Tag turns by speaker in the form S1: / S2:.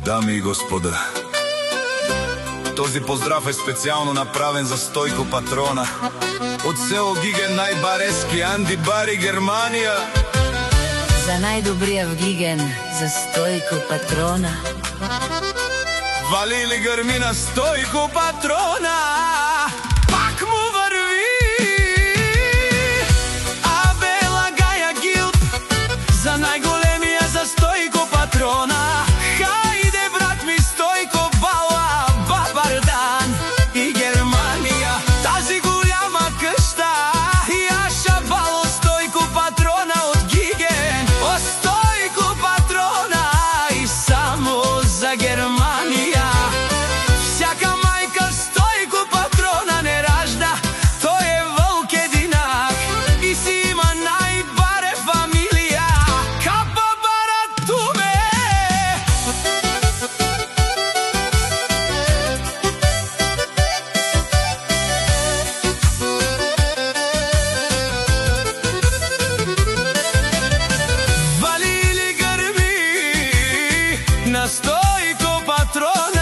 S1: Дами и господа, този поздрав е специјално направен за Стојко Патрона од село Гиген, најбарески Анди Бари, Германија.
S2: За најдобријав Гиген, за Стојко Патрона.
S1: Вали ли грми на Стојко Патрона, пак му врви. Абела Гаја Гилп, за најголемија, за Стојко Патрона. Хајде брат ми Стојко, бала, бабардан и Германија, тази голяма къща. Јаша бало Стојко Патрона од Гиген, о Стојко Патрона и само за Германија. Всяка мајка Стојко Патрона не ражда, тој е вълк единак и си има најбаре фамилија. Капа баратуме! Вали ли грми на Стојко Патрона.